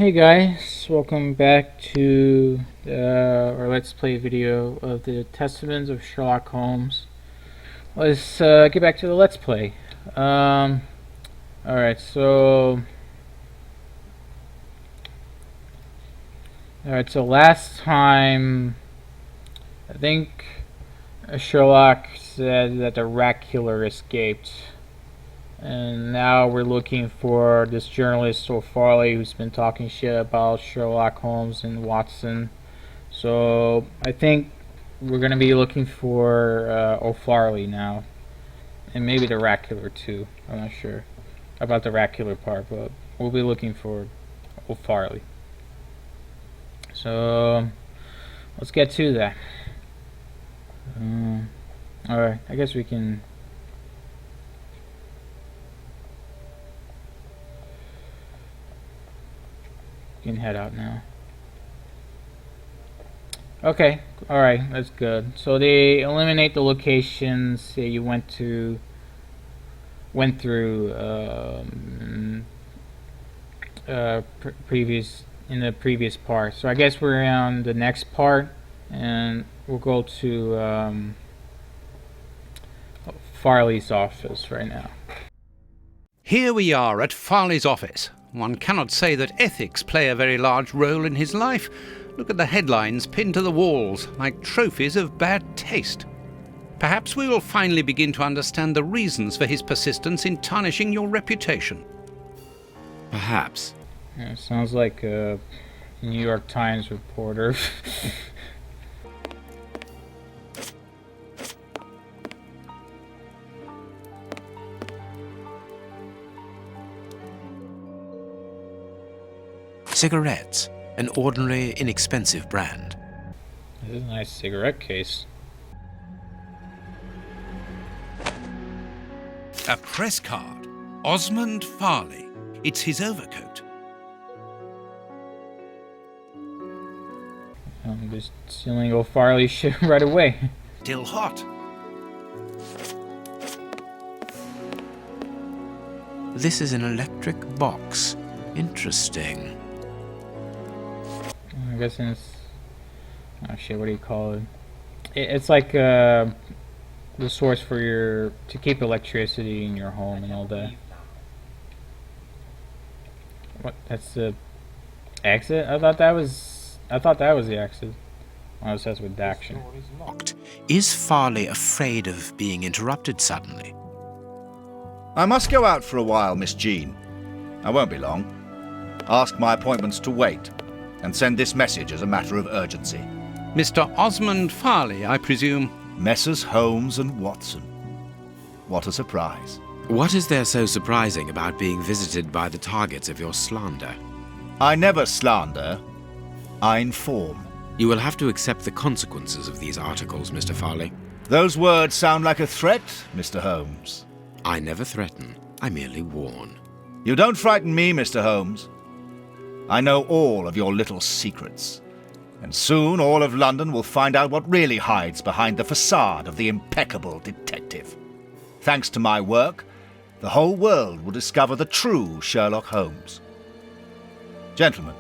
Hey guys, welcome back to our Let's Play video of the Testaments of Sherlock Holmes. Let's get back to the Let's Play. Alright, so last time, I think Sherlock said that the rat killer escaped. And now we're looking for this journalist O'Farley who's been talking shit about Sherlock Holmes and Watson. So I think we're gonna be looking for O'Farley now, and maybe the rat killer too. I'm not sure about the rat killer part, but we'll be looking for O'Farley. So let's get to that. Alright, I guess we can. Can head out now. Okay, alright, that's good. So they eliminate the locations that you went through previous in the previous part. So I guess we're on the next part, and we'll go to Farley's office right now. Here we are at Farley's office. One cannot say that ethics play a very large role in his life. Look at the headlines pinned to the walls, like trophies of bad taste. Perhaps we will finally begin to understand the reasons for his persistence in tarnishing your reputation. Perhaps. Yeah, sounds like a New York Times reporter. Cigarettes, an ordinary, inexpensive brand. This is a nice cigarette case. A press card. Osmond Farley. It's his overcoat. I'm just stealing O'Farley's shit right away. Still hot. This is an electric box. Interesting. I guess it's... oh shit, what do you call it? It's like the source for to keep electricity in your home and all that. What? That's the exit? I thought that was the exit. Oh, it says with action. Is Farley afraid of being interrupted suddenly? I must go out for a while, Miss Jean. I won't be long. Ask my appointments to wait, and send this message as a matter of urgency. Mr. Osmond Farley, I presume. Messrs. Holmes and Watson. What a surprise. What is there so surprising about being visited by the targets of your slander? I never slander. I inform. You will have to accept the consequences of these articles, Mr. Farley. Those words sound like a threat, Mr. Holmes. I never threaten. I merely warn. You don't frighten me, Mr. Holmes. I know all of your little secrets, and soon all of London will find out what really hides behind the facade of the impeccable detective. Thanks to my work, the whole world will discover the true Sherlock Holmes. Gentlemen,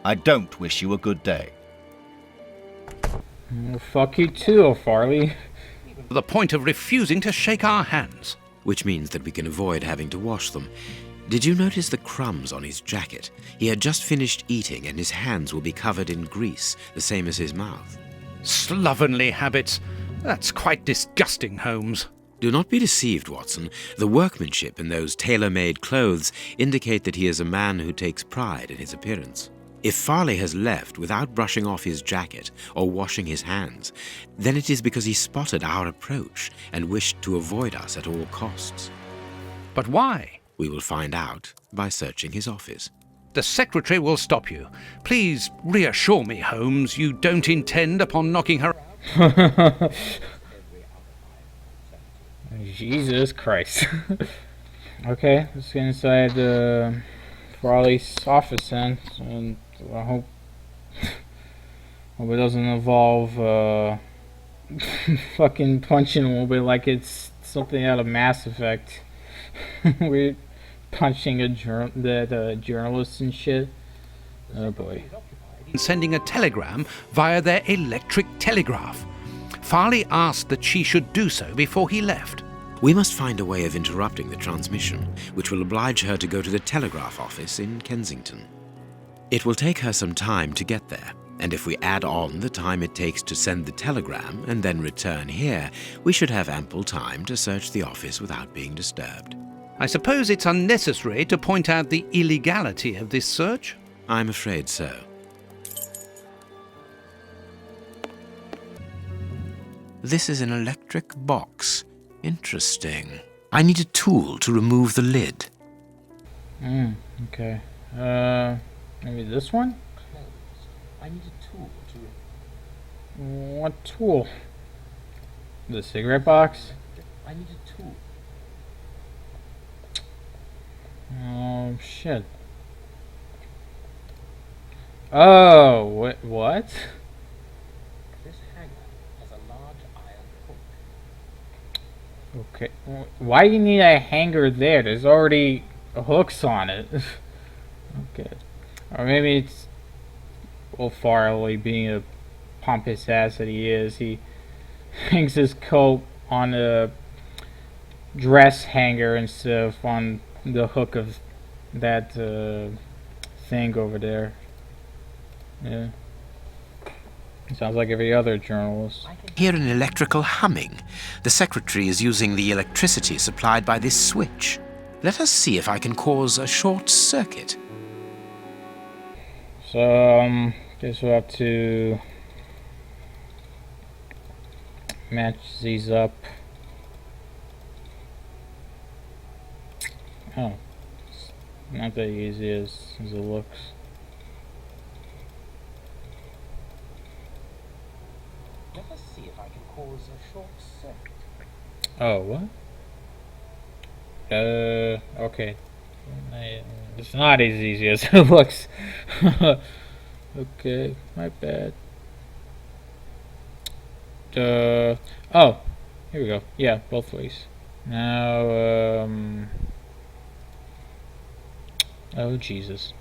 I don't wish you a good day. Well, fuck you too, O'Farley. To the point of refusing to shake our hands. Which means that we can avoid having to wash them. Did you notice the crumbs on his jacket? He had just finished eating and his hands will be covered in grease, the same as his mouth. Slovenly habits. That's quite disgusting, Holmes. Do not be deceived, Watson. The workmanship in those tailor-made clothes indicate that he is a man who takes pride in his appearance. If Farley has left without brushing off his jacket or washing his hands, then it is because he spotted our approach and wished to avoid us at all costs. But why? We will find out by searching his office. The secretary will stop you. Please reassure me, Holmes, you don't intend upon knocking her out. Jesus Christ. Okay, let's get inside Farley's office then, and I hope it doesn't involve fucking punching a little bit like it's something out of Mass Effect. We're punching a journalist and shit. Oh boy. And sending a telegram via their electric telegraph. Farley asked that she should do so before he left. We must find a way of interrupting the transmission, which will oblige her to go to the telegraph office in Kensington. It will take her some time to get there, and if we add on the time it takes to send the telegram and then return here, we should have ample time to search the office without being disturbed. I suppose it's unnecessary to point out the illegality of this search? I'm afraid so. This is an electric box. Interesting. I need a tool to remove the lid. Okay. Maybe this one? I need a tool to... What tool? The cigarette box? I need a tool. Oh, shit. Oh, what? This hanger has a large iron hook. Okay. Why do you need a hanger there? There's already hooks on it. Okay. Or maybe it's... Well, Farley, being a pompous ass that he is, he hangs his coat on a dress hanger instead of on the hook of that thing over there. Yeah. Sounds like every other journalist. Hear an electrical humming. The secretary is using the electricity supplied by this switch. Let us see if I can cause a short circuit. So, guess we'll have to match these up. Oh, it's not that easy as it looks. Let us see if I can cause a short circuit. Oh, what? Okay. It's not as easy as it looks. Okay, my bad. Oh, here we go. Yeah, both ways. Now, oh, Jesus.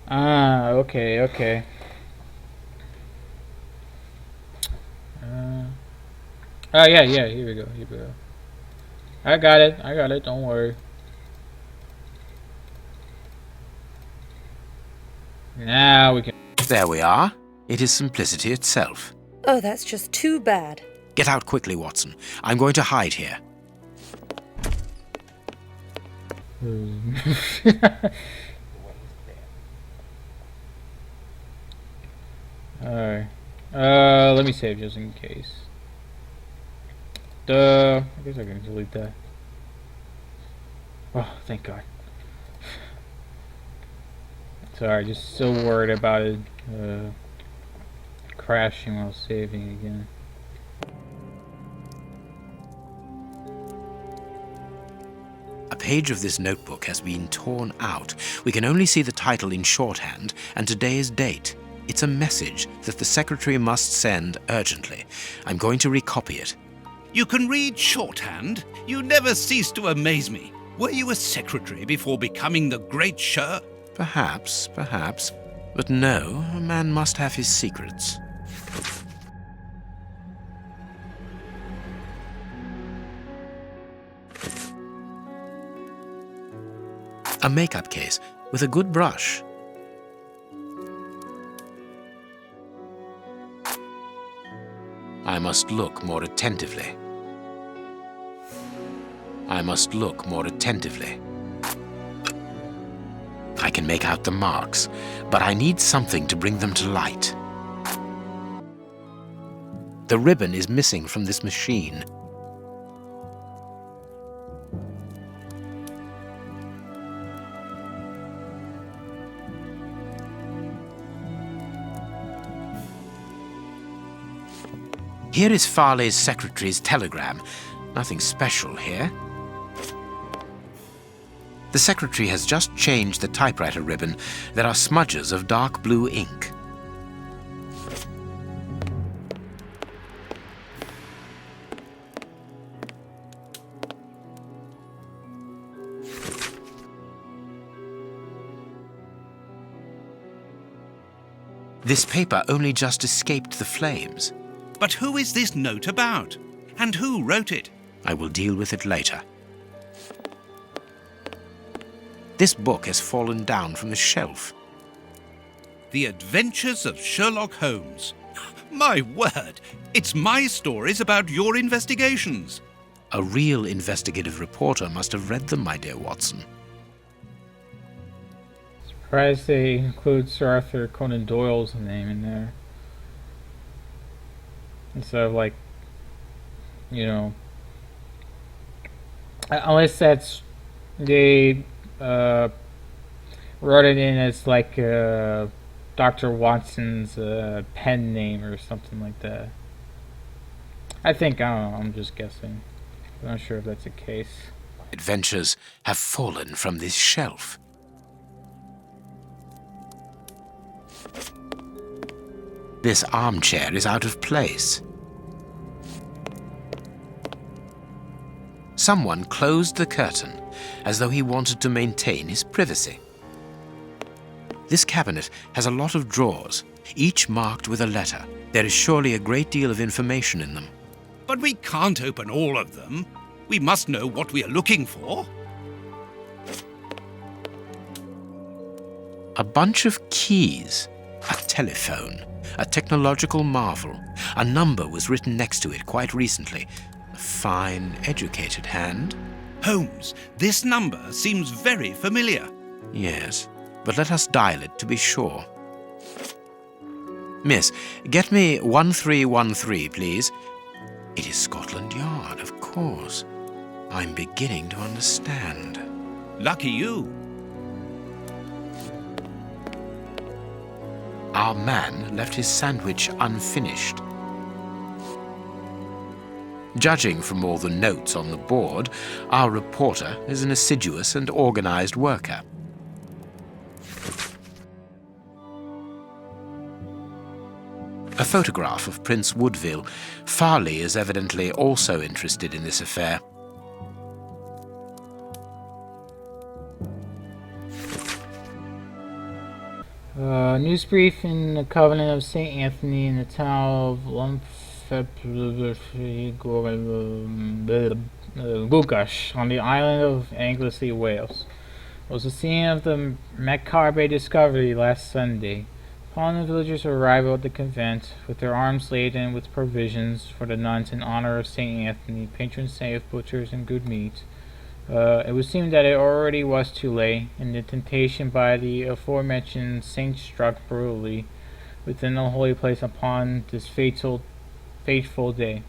Ah, okay. Oh, yeah, here we go. I got it, don't worry. Now we can... There we are. It is simplicity itself. Oh, that's just too bad. Get out quickly, Watson. I'm going to hide here. Alright. Let me save just in case. I guess I can delete that. Oh, thank God. Sorry, just so worried about it crashing while saving again. A page of this notebook has been torn out. We can only see the title in shorthand and today's date. It's a message that the secretary must send urgently. I'm going to recopy it. You can read shorthand? You never cease to amaze me. Were you a secretary before becoming the great Perhaps. But no, a man must have his secrets. A makeup case with a good brush. I must look more attentively. I must look more attentively. I can make out the marks, but I need something to bring them to light. The ribbon is missing from this machine. Here is Farley's secretary's telegram. Nothing special here. The secretary has just changed the typewriter ribbon. There are smudges of dark blue ink. This paper only just escaped the flames. But who is this note about? And who wrote it? I will deal with it later. This book has fallen down from the shelf. The Adventures of Sherlock Holmes. My word, it's my stories about your investigations. A real investigative reporter must have read them, my dear Watson. Surprised they include Sir Arthur Conan Doyle's name in there. Instead of, like, you know, unless that's they wrote it in as like Dr. Watson's pen name or something like that. I don't know, I'm just guessing. I'm not sure if that's the case. Adventures have fallen from this shelf. This armchair is out of place. Someone closed the curtain as though he wanted to maintain his privacy. This cabinet has a lot of drawers, each marked with a letter. There is surely a great deal of information in them. But we can't open all of them. We must know what we are looking for. A bunch of keys, a telephone, a technological marvel. A number was written next to it quite recently. A fine, educated hand. Holmes, this number seems very familiar. Yes, but let us dial it to be sure. Miss, get me 1313, please. It is Scotland Yard, of course. I'm beginning to understand. Lucky you. Our man left his sandwich unfinished. Judging from all the notes on the board, our reporter is an assiduous and organized worker. A photograph of Prince Woodville. Farley is evidently also interested in this affair. News brief in the Covenant of St. Anthony in the town of Lugash on the island of Anglesey, Wales. It was the scene of the macabre discovery last Sunday. Upon the villagers' arrival at the convent, with their arms laden with provisions for the nuns in honor of St. Anthony, patron saint of butchers and good meat, it would seem that it already was too late, and the temptation by the aforementioned saint struck brutally within the holy place upon this fateful day.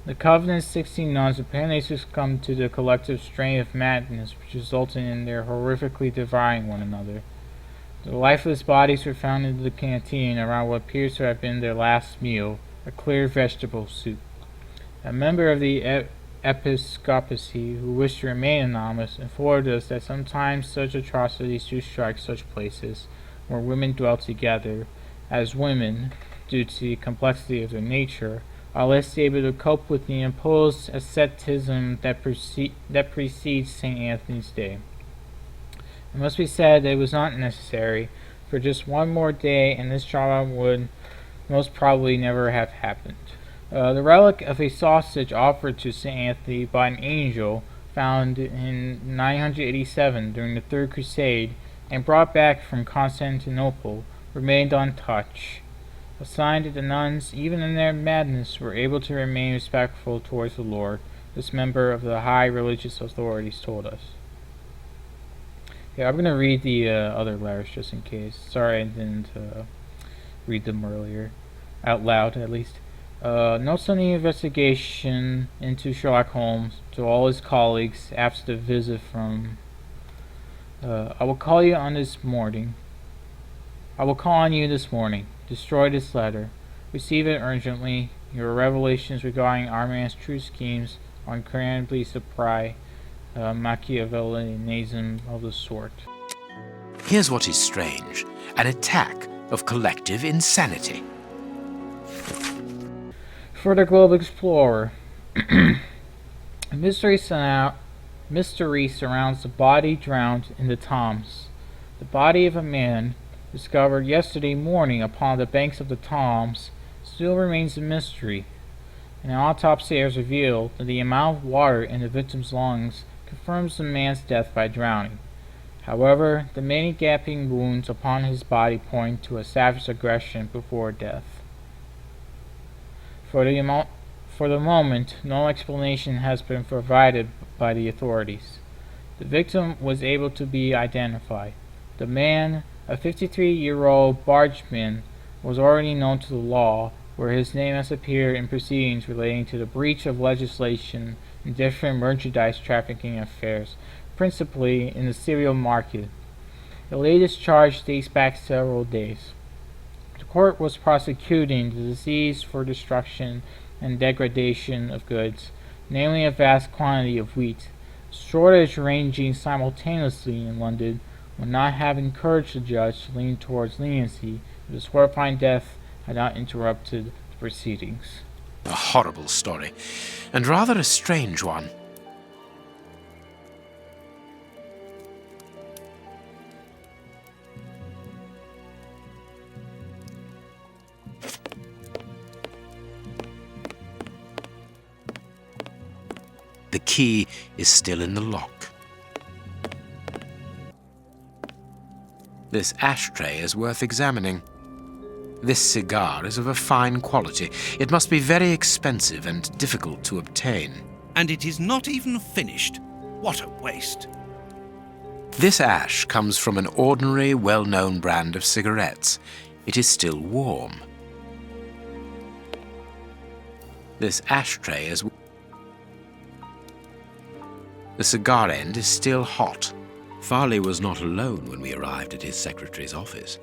The Covenant's 16 nuns apparently succumbed to the collective strain of madness, which resulted in their horrifically devouring one another. The lifeless bodies were found in the canteen around what appears to have been their last meal, a clear vegetable soup. A member of the episcopacy, who wished to remain anonymous, informed us that sometimes such atrocities do strike such places, where women dwell together, as women, due to the complexity of their nature, are less able to cope with the imposed asceticism that precedes St. Anthony's Day. It must be said that it was not necessary, for just one more day and this drama would most probably never have happened. The relic of a sausage offered to St. Anthony by an angel, found in 987 during the Third Crusade and brought back from Constantinople, remained untouched. A sign that the nuns, even in their madness, were able to remain respectful towards the Lord, this member of the high religious authorities told us. Yeah, I'm gonna read the other letters just in case. Sorry I didn't read them earlier. Out loud, at least. Notes on the investigation into Sherlock Holmes to all his colleagues after the visit from... I will call you on this morning. I will call on you this morning. Destroy this letter. Receive it urgently. Your revelations regarding our man's true schemes are incredibly surprise. Machiavellianism of the sort. Here's what is strange: an attack of collective insanity. For the Globe Explorer, a mystery surrounds the body drowned in the Thames. The body of a man discovered yesterday morning upon the banks of the Thames still remains a mystery. An autopsy has revealed that the amount of water in the victim's lungs confirms the man's death by drowning. However, the many gaping wounds upon his body point to a savage aggression before death. For the moment, no explanation has been provided by the authorities. The victim was able to be identified. The man, a 53-year-old bargeman, was already known to the law, where his name has appeared in proceedings relating to the breach of legislation in different merchandise trafficking affairs, principally in the cereal market. The latest charge dates back several days. The court was prosecuting the deceased for destruction and degradation of goods, namely a vast quantity of wheat. Shortage ranging simultaneously in London would not have encouraged the judge to lean towards leniency if his horrifying death had not interrupted the proceedings. A horrible story, and rather a strange one. The key is still in the lock. This ashtray is worth examining. This cigar is of a fine quality. It must be very expensive and difficult to obtain. And it is not even finished. What a waste. This ash comes from an ordinary, well-known brand of cigarettes. It is still warm. This ashtray is... The cigar end is still hot. Farley was not alone when we arrived at his secretary's office.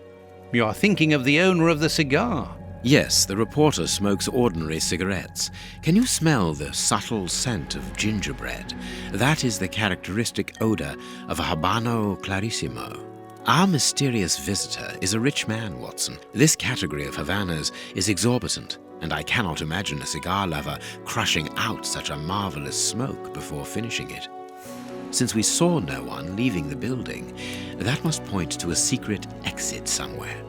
You are thinking of the owner of the cigar. Yes, the reporter smokes ordinary cigarettes. Can you smell the subtle scent of gingerbread? That is the characteristic odor of a Habano Clarissimo. Our mysterious visitor is a rich man, Watson. This category of Havanas is exorbitant, and I cannot imagine a cigar lover crushing out such a marvelous smoke before finishing it. Since we saw no one leaving the building, that must point to a secret exit somewhere.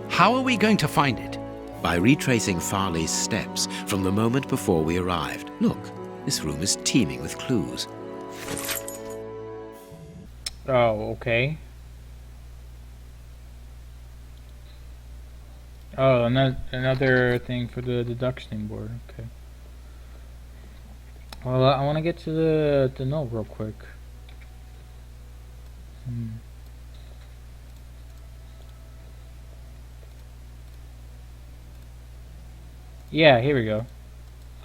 How are we going to find it? By retracing Farley's steps from the moment before we arrived. Look, this room is teeming with clues. Oh, okay. Oh, another thing for the deduction board. Okay. Well, I want to get to the note real quick. Yeah, here we go.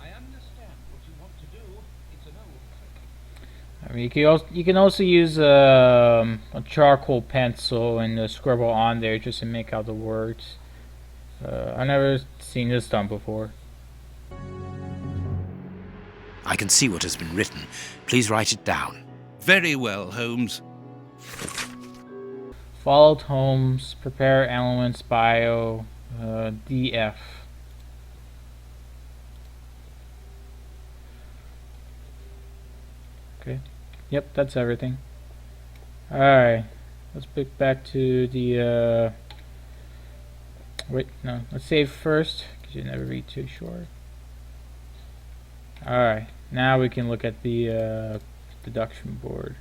I understand what you want to do. It's an old trick. I mean, you can also use a charcoal pencil and scribble on there just to make out the words. I've never seen this done before. I can see what has been written. Please write it down. Very well, Holmes. Followed Holmes, prepare elements bio, DF. Okay. Yep, that's everything. Alright. Let's pick back to the, wait, no. Let's save first, because you never read too short. Alright. Now we can look at the, deduction board.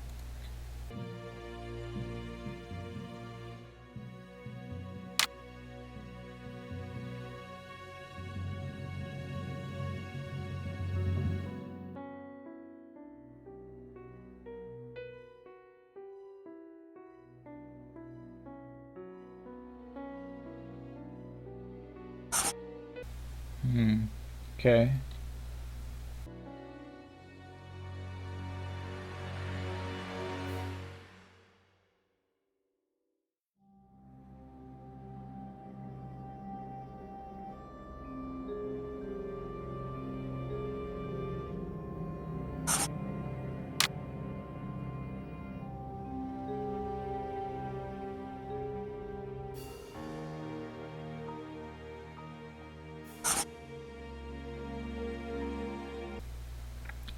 Okay.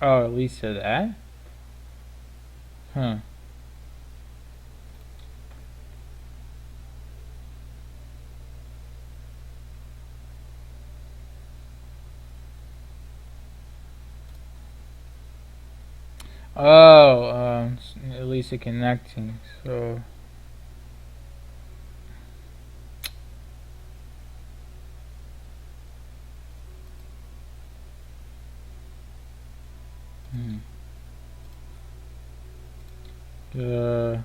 Oh, at least to that? Huh. Oh, at least a connecting, so... Uh...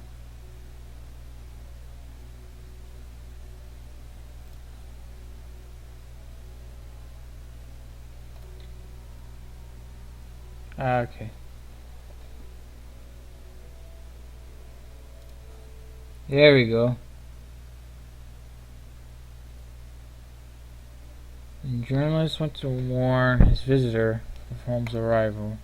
Okay. There we go. The journalist went to warn his visitor of Holmes' arrival.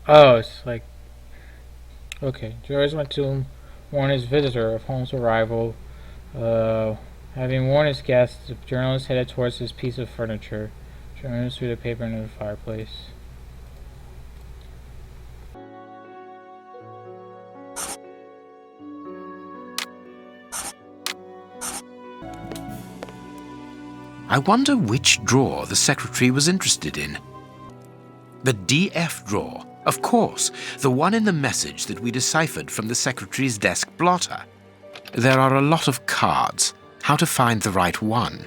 Oh, it's like... Okay, George went to warn his visitor of Holmes' arrival. Uh, Having warned his guest, the journalist headed towards his piece of furniture. Journalist threw the paper into the fireplace. I wonder which drawer the secretary was interested in. The DF drawer, of course, the one in the message that we deciphered from the secretary's desk blotter. There are a lot of cards. How to find the right one?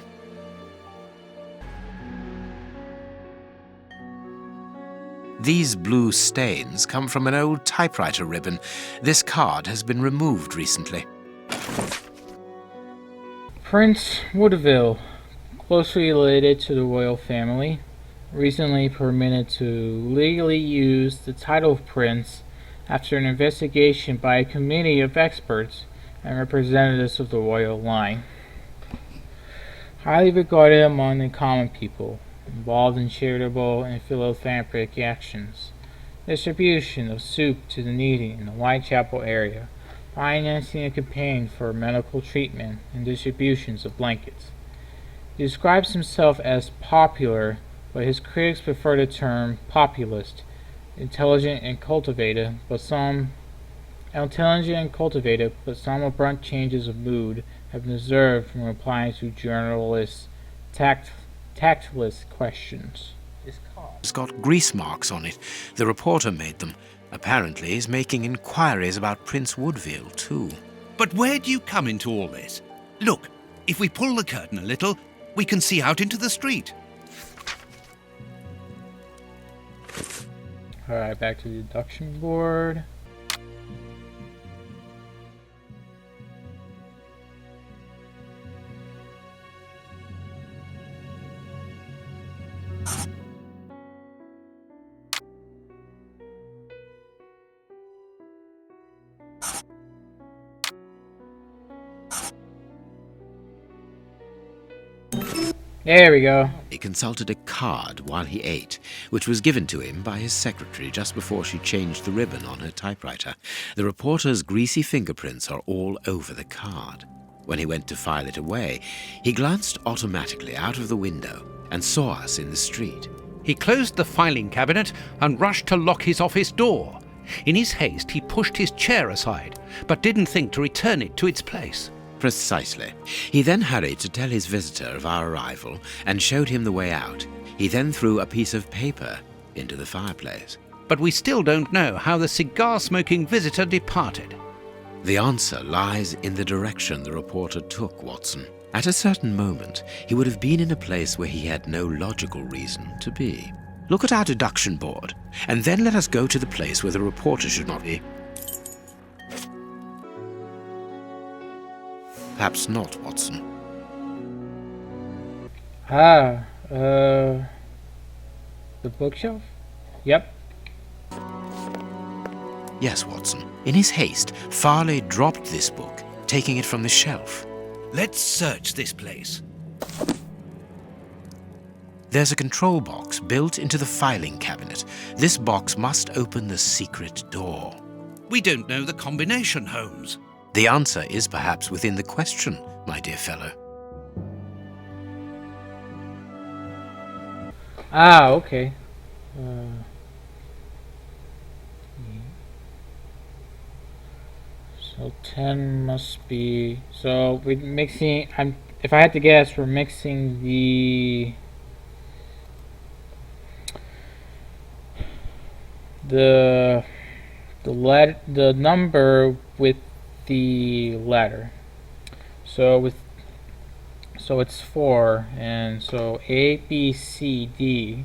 These blue stains come from an old typewriter ribbon. This card has been removed recently. Prince Woodville, closely related to the royal family, recently permitted to legally use the title of prince after an investigation by a committee of experts and representatives of the royal line. Highly regarded among the common people, involved in charitable and philanthropic actions. distribution of soup to the needy in the Whitechapel area, financing a campaign for medical treatment, and distributions of blankets. He describes himself as popular, but his critics prefer the term populist, intelligent and cultivated, but some abrupt changes of mood have been observed from replying to journalists' tactless questions. It's got grease marks on it. The reporter made them. Apparently he's making inquiries about Prince Woodville, too. But where do you come into all this? Look, if we pull the curtain a little, we can see out into the street. Alright, back to the deduction board. There we go. He consulted a card while he ate, which was given to him by his secretary just before she changed the ribbon on her typewriter. The reporter's greasy fingerprints are all over the card. When he went to file it away, he glanced automatically out of the window and saw us in the street. He closed the filing cabinet and rushed to lock his office door. In his haste, he pushed his chair aside, but didn't think to return it to its place. Precisely. He then hurried to tell his visitor of our arrival and showed him the way out. He then threw a piece of paper into the fireplace. But we still don't know how the cigar-smoking visitor departed. The answer lies in the direction the reporter took, Watson. At a certain moment, he would have been in a place where he had no logical reason to be. Look at our deduction board, and then let us go to the place where the reporter should not be. Perhaps not, Watson. The bookshelf? Yep. Yes, Watson. In his haste, Farley dropped this book, taking it from the shelf. Let's search this place. There's a control box built into the filing cabinet. This box must open the secret door. We don't know the combination, Holmes. The answer is perhaps within the question, my dear fellow. Okay. So 10 must be... So we're mixing... if I had to guess, we're mixing the number with the letter. So it's 4, and so A, B, C, D.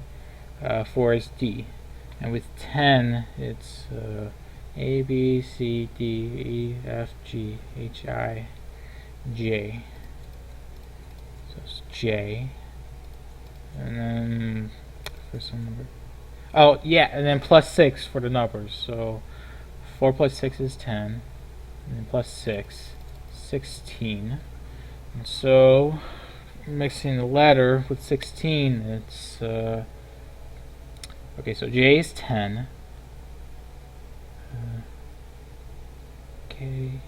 4 is D, and with 10 it's A, B, C, D, E, F, G, H, I, J. So it's J, and then for some number. Oh yeah, and then plus 6 for the numbers. So 4 plus 6 is 10. And then plus 6, 16. And so, mixing the letter with 16, it's, okay, so J is 10. K,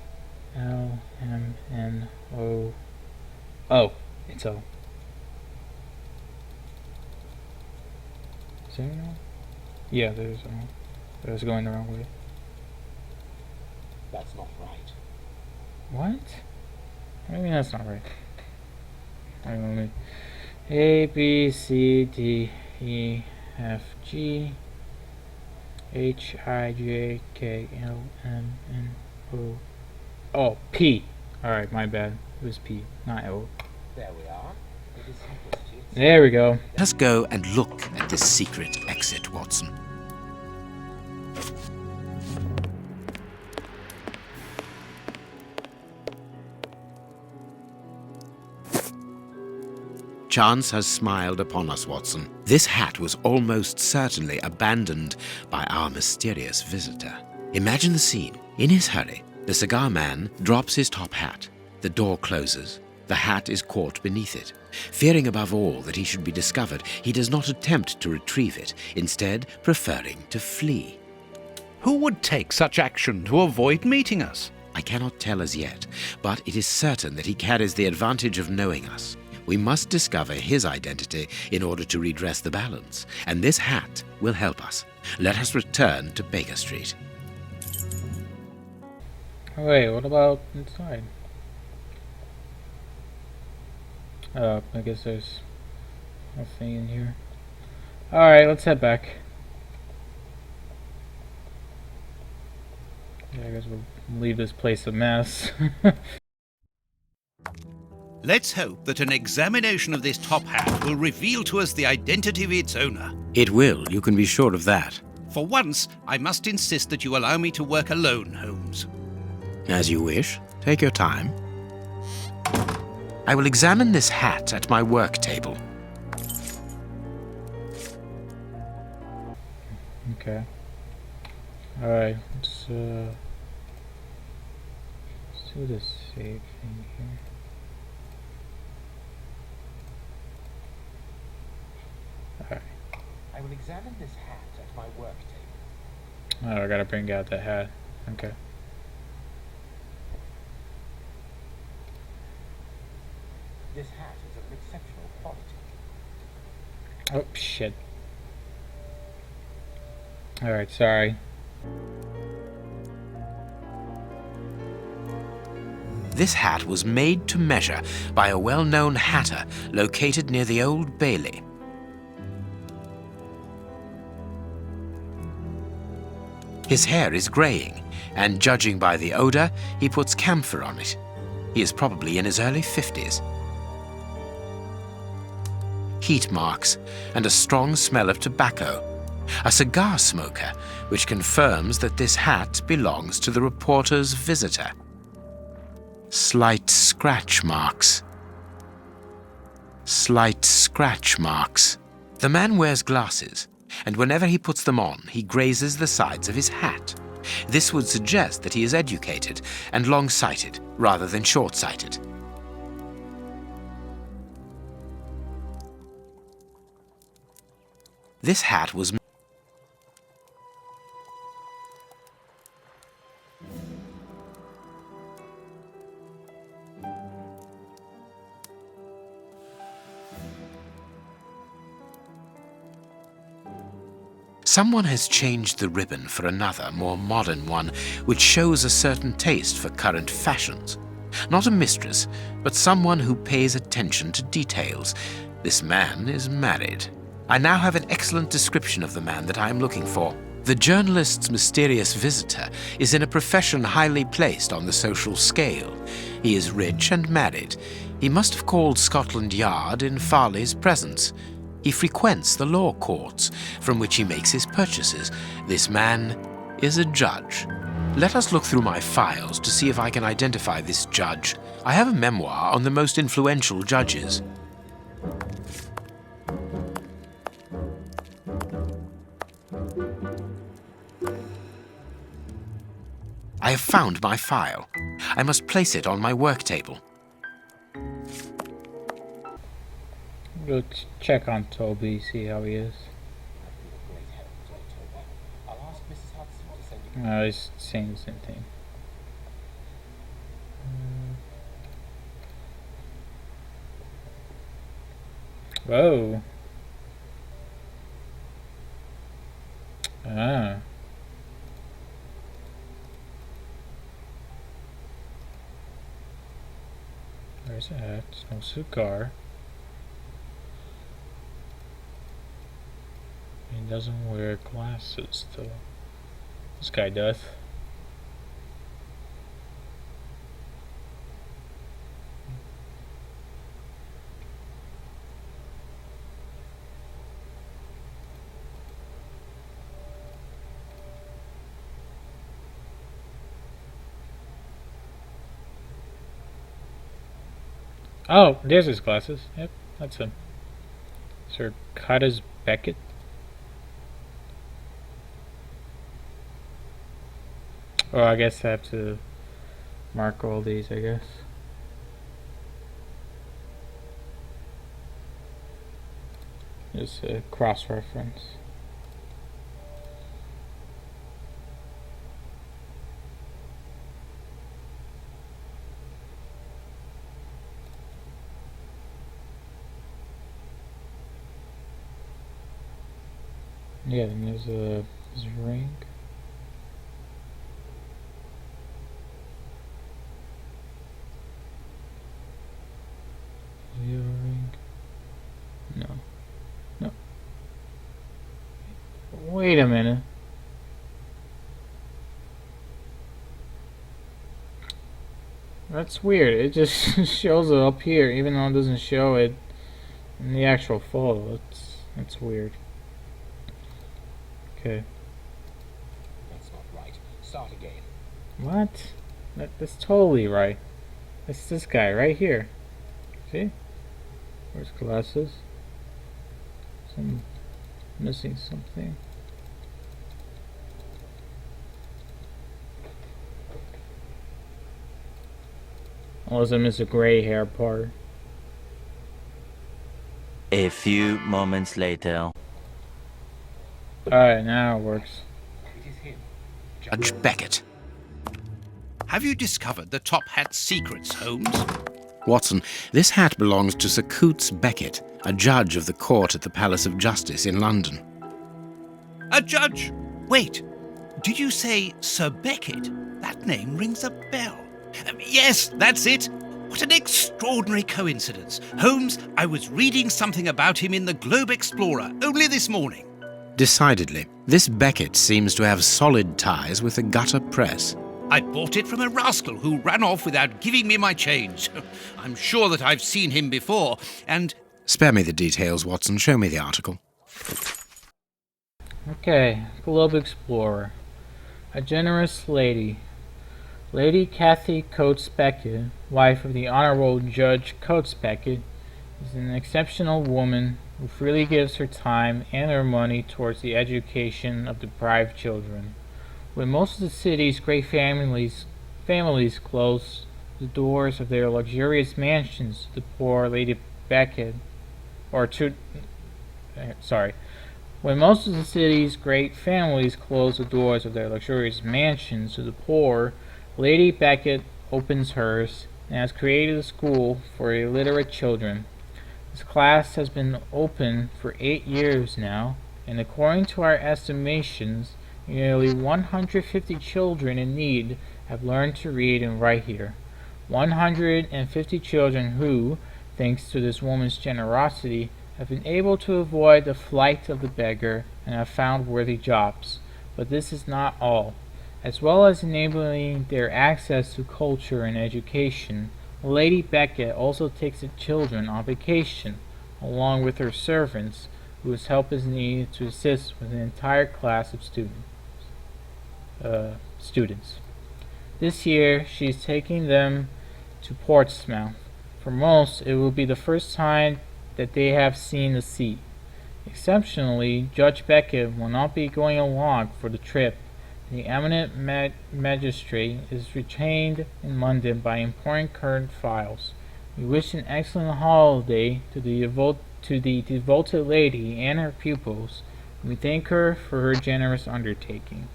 L, M, N, O. Oh, it's O. Is that wrong? Yeah, there's O. I was going the wrong way. That's not right. What? I mean, that's not right. I don't know. A, B, C, D, E, F, G, H, I, J, K, L, M, N, O. Oh, P. Alright, my bad. It was P, not O. There we are. It is simplicity. There we go. Let us go and look at this secret exit, Watson. Chance has smiled upon us, Watson. This hat was almost certainly abandoned by our mysterious visitor. Imagine the scene. In his hurry, the cigar man drops his top hat. The door closes. The hat is caught beneath it. Fearing above all that he should be discovered, he does not attempt to retrieve it, instead preferring to flee. Who would take such action to avoid meeting us? I cannot tell as yet, but it is certain that he carries the advantage of knowing us. We must discover his identity in order to redress the balance, and this hat will help us. Let us return to Baker Street. Wait, what about inside? Oh, I guess there's nothing in here. Alright, let's head back. Yeah, I guess we'll leave this place a mess. Let's hope that an examination of this top hat will reveal to us the identity of its owner. It will, you can be sure of that. For once, I must insist that you allow me to work alone, Holmes. As you wish. Take your time. I will examine this hat at my work table. Okay. Alright, let's do the save thing here. Alright. I will examine this hat at my work table. Oh, I gotta bring out the hat. Okay. This hat is of exceptional quality. Oh, shit. Alright, sorry. This hat was made to measure by a well-known hatter located near the Old Bailey. His hair is graying, and judging by the odor, he puts camphor on it. He is probably in his early 50s. Heat marks and a strong smell of tobacco. A cigar smoker, which confirms that this hat belongs to the reporter's visitor. Slight scratch marks. Slight scratch marks. The man wears glasses, and whenever he puts them on, he grazes the sides of his hat. This would suggest that he is educated and long-sighted rather than short-sighted. This hat was Someone has changed the ribbon for another, more modern one, which shows a certain taste for current fashions. Not a mistress, but someone who pays attention to details. This man is married. I now have an excellent description of the man that I am looking for. The journalist's mysterious visitor is in a profession highly placed on the social scale. He is rich and married. He must have called Scotland Yard in Farley's presence. He frequents the law courts, from which he makes his purchases. This man is a judge. Let us look through my files to see if I can identify this judge. I have a memoir on the most influential judges. I have found my file. I must place it on my work table. Go check on Toby, see how he is. Great heavens, October. I'll ask Mrs. Hudson to send you. He's saying the same thing. Whoa. Ah. There's a hat, no cigar. He doesn't wear glasses though. This guy does. Oh, there's his glasses. Yep, that's him. Sir Cottas Beckett. Oh, I guess I have to mark all these, I guess. Just a cross-reference. Yeah, then there's a ring. Ring. No. No. Wait a minute. That's weird. It just shows it up here, even though it doesn't show it in the actual photo. That's weird. Okay. That's not right. Start again. What? That's totally right. It's this guy right here. See? Where's glasses? Missing something. Unless I miss a gray hair part. A few moments later. Alright, now it works. It is him. Judge Beckett. Have you discovered the top hat's secrets, Holmes? Watson, this hat belongs to Sir Coots Beckett, a judge of the court at the Palace of Justice in London. A judge? Wait, did you say Sir Beckett? That name rings a bell. Yes, that's it. What an extraordinary coincidence. Holmes, I was reading something about him in the Globe Explorer only this morning. Decidedly, this Beckett seems to have solid ties with the gutter press. I bought it from a rascal who ran off without giving me my change. I'm sure that I've seen him before, and... Spare me the details, Watson. Show me the article. Okay, Globe Explorer. A generous lady. Lady Cathy Coates Beckett, wife of the Honorable Judge Coates Beckett, is an exceptional woman who freely gives her time and her money towards the education of deprived children. When most of the city's great families close the doors of their luxurious mansions to the poor Lady Beckett, when most of the city's great families close the doors of their luxurious mansions to the poor, Lady Beckett opens hers and has created a school for illiterate children. This class has been open for 8 years now, and according to our estimations, nearly 150 children in need have learned to read and write here. 150 children who, thanks to this woman's generosity, have been able to avoid the flight of the beggar and have found worthy jobs. But this is not all. As well as enabling their access to culture and education, Lady Beckett also takes the children on vacation, along with her servants, whose help is needed to assist with an entire class of students. This year, she is taking them to Portsmouth. For most, it will be the first time that they have seen the sea. Exceptionally, Judge Beckett will not be going along for the trip. The eminent magistrate is retained in London by important current files. We wish an excellent holiday to the devoted lady and her pupils. We thank her for her generous undertaking.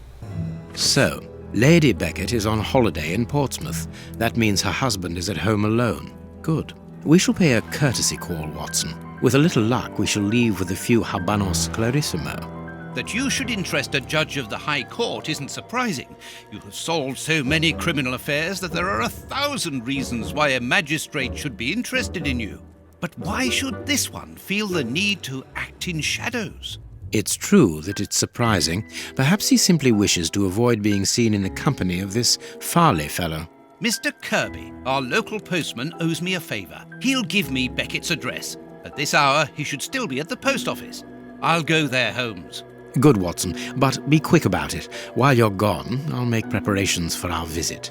So, Lady Beckett is on holiday in Portsmouth. That means her husband is at home alone. Good. We shall pay a courtesy call, Watson. With a little luck, we shall leave with a few habanos clarissimo. That you should interest a judge of the High Court isn't surprising. You have solved so many criminal affairs that there are 1,000 reasons why a magistrate should be interested in you. But why should this one feel the need to act in shadows? It's true that it's surprising. Perhaps he simply wishes to avoid being seen in the company of this Farley fellow. Mr. Kirby, our local postman, owes me a favour. He'll give me Beckett's address. At this hour, he should still be at the post office. I'll go there, Holmes. Good, Watson, but be quick about it. While you're gone, I'll make preparations for our visit.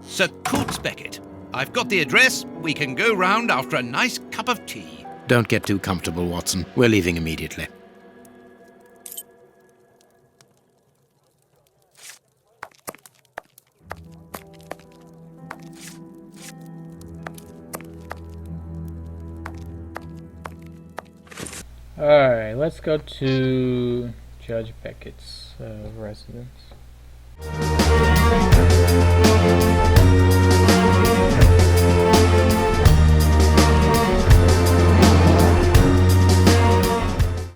Sir Coots Beckett, I've got the address. We can go round after a nice cup of tea. Don't get too comfortable, Watson. We're leaving immediately. Alright, let's go to Judge Beckett's residence.